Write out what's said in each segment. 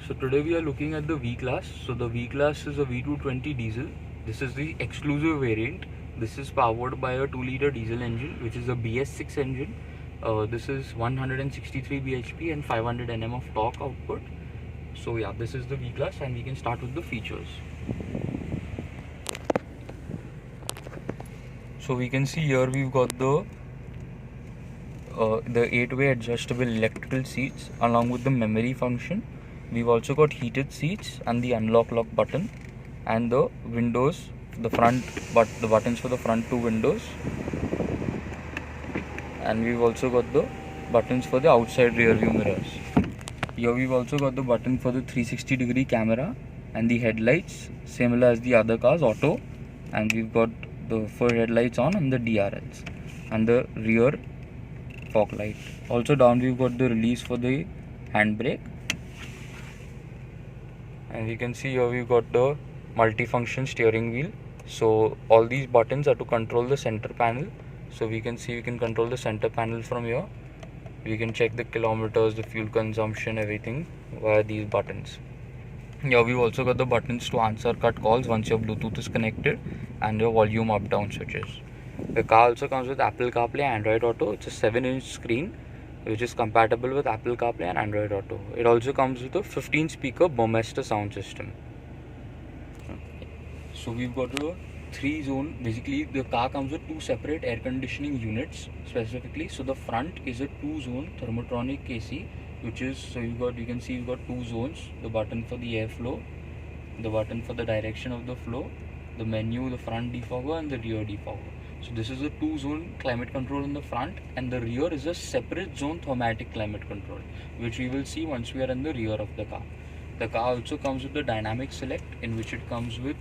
So today we are looking at the V-Class. So the V-Class is a V220 diesel. This is the exclusive variant. This is powered by a 2-liter diesel engine, which is a BS6 engine. This is 163 bhp and 500 Nm of torque output. So yeah, this is the V-Class, and we can start with the features. So we can see here we've got the 8-way adjustable electrical seats along with the memory function. We've also got heated seats and the unlock lock button, and the windows, the buttons for the front two windows, and we've also got the buttons for the outside rear view mirrors. Here we've also got the button for the 360-degree camera and the headlights, similar as the other cars, auto, and we've got the fur headlights on and the DRLs and the rear fog light. Also down we've got the release for the handbrake, and we can see here we've got the multifunction steering wheel. So all these buttons are to control the center panel. So we can see we can control the center panel from here. We can check the kilometers, the fuel consumption, everything via these buttons. Here we've also got the buttons to answer cut calls once your Bluetooth is connected, and your volume up down switches. The car also comes with Apple CarPlay and Android Auto. It's a 7-inch screen which is compatible with Apple CarPlay and Android Auto. It also comes with a 15-speaker Burmester sound system. So we've got a 3-zone. Basically the car comes with 2 separate air conditioning units specifically. So the front is a 2-zone thermotronic AC, which is, so you can see you've got 2 zones: the button for the airflow, the button for the direction of the flow, the menu, the front defogger and the rear defogger. So this is a 2-zone climate control in the front, and the rear is a separate zone thermatic climate control, which we will see once we are in the rear of the car. The car also comes with the dynamic select, in which it comes with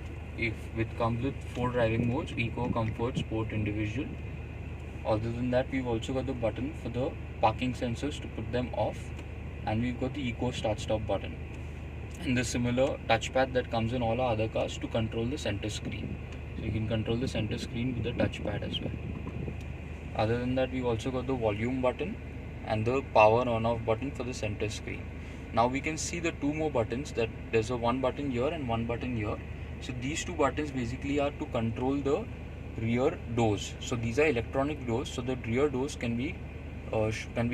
4 driving modes: eco, comfort, sport, individual. Other than that, we've also got the button for the parking sensors to put them off, and we've got the eco start stop button and the similar touchpad that comes in all our other cars to control the center screen. So you can control the center screen with the touchpad as well. Other than that, we've also got the volume button and the power on off button for the center screen. Now we can see the 2 more buttons, that there's a 1 button here and 1 button here. So these 2 buttons basically are to control the rear doors. So these are electronic doors, so the rear doors can be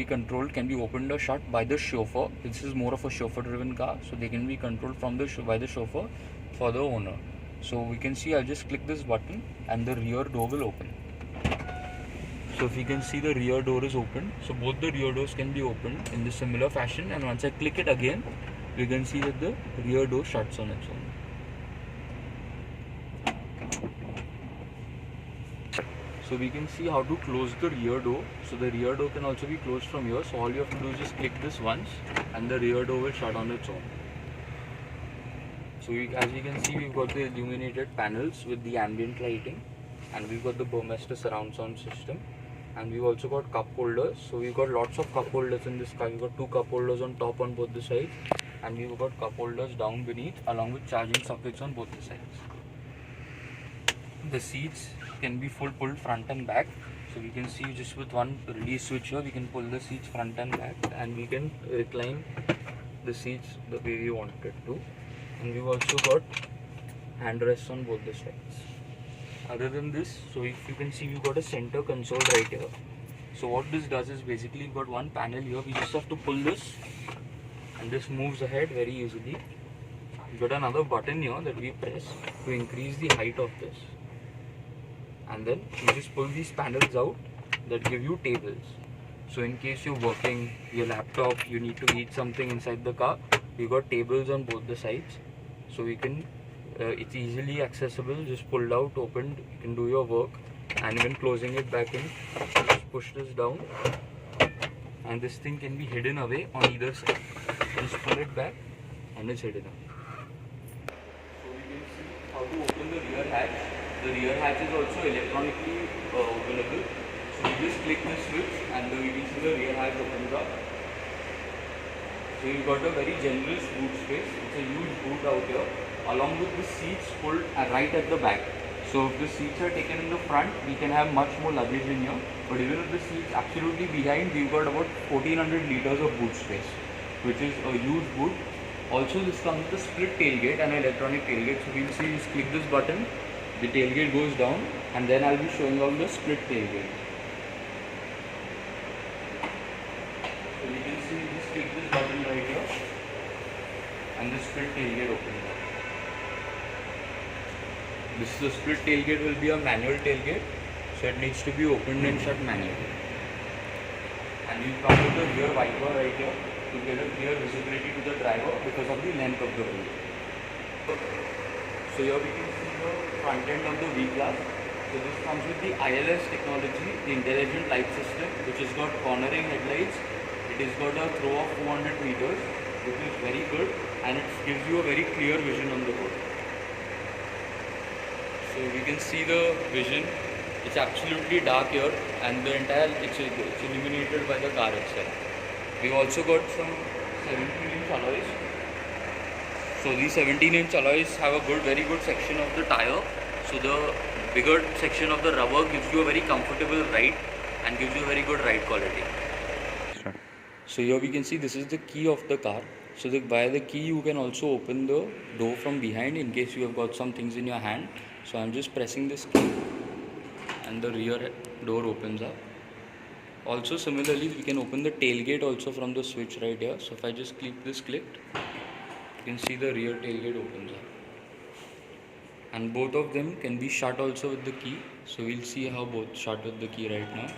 controlled, can be opened or shut by the chauffeur. This is more of a chauffeur driven car, so they can be controlled from by the chauffeur for the owner. So we can see, I'll just click this button and the rear door will open. So if you can see, the rear door is open. So both the rear doors can be opened in this similar fashion, and once I click it again, we can see that the rear door shuts on its own. So we can see how to close the rear door. So the rear door can also be closed from here. So all you have to do is just click this once and the rear door will shut on its own. So as you can see, we've got the illuminated panels with the ambient lighting, and we've got the Burmester surround sound system, and we've also got cup holders. So we've got lots of cup holders in this car. We've got 2 cup holders on top on both the sides, and we've got cup holders down beneath along with charging sockets on both the sides. The seats can be pulled front and back. So we can see just with one release switch here, we can pull the seats front and back, and we can recline the seats the way we want it to. And we've also got hand rests on both the sides. Other than this, so if you can see, we've got a center console right here. So what this does is basically we've got one panel here. We just have to pull this, and this moves ahead very easily. We've got another button here that we press to increase the height of this, and then you just pull these panels out that give you tables. So in case you're working your laptop, you need to eat something inside the car, we've got tables on both the sides, so we can it's easily accessible, just pulled out, opened, you can do your work. And even closing it back in, just push this down, and this thing can be hidden away on either side. Just pull it back and it's hidden away. So we can see how to open the rear hatch. The rear hatch is also electronically openable. So you just click this switch and you can see the rear hatch opens up. So you've got a very generous boot space. It's a huge boot out here, along with the seats pulled right at the back. So if the seats are taken in the front, we can have much more luggage in here. But even if the seats absolutely behind, we've got about 1400 liters of boot space, which is a huge boot. Also this comes with a split tailgate and an electronic tailgate. So we'll see, just click this button, the tailgate goes down, and then I'll be showing on the split tailgate. So you can see, just click this button right here and the split tailgate opens up. This is the split tailgate, will be a manual tailgate, so it needs to be opened and shut manually. And you come with the rear wiper right here to get a clear visibility to the driver because of the length of the wheel. So here we can see the front end of the V-Class. So this comes with the ILS technology, the intelligent light system, which has got cornering headlights. It has got a throw of 400 meters, which is very good, and it gives you a very clear vision on the road. So we can see the vision. It's absolutely dark here, and the entire it's illuminated by the car itself. We've also got some 17-inch alloys. So these 17-inch alloys have a very good section of the tire. So the bigger section of the rubber gives you a very comfortable ride and gives you a very good ride quality. Sure. So here we can see this is the key of the car. So via the key you can also open the door from behind in case you have got some things in your hand. So I'm just pressing this key and the rear door opens up. Also similarly we can open the tailgate also from the switch right here. So if I just keep this clicked, you can see the rear tailgate opens up. And both of them can be shut also with the key. So we'll see how both shut with the key right now.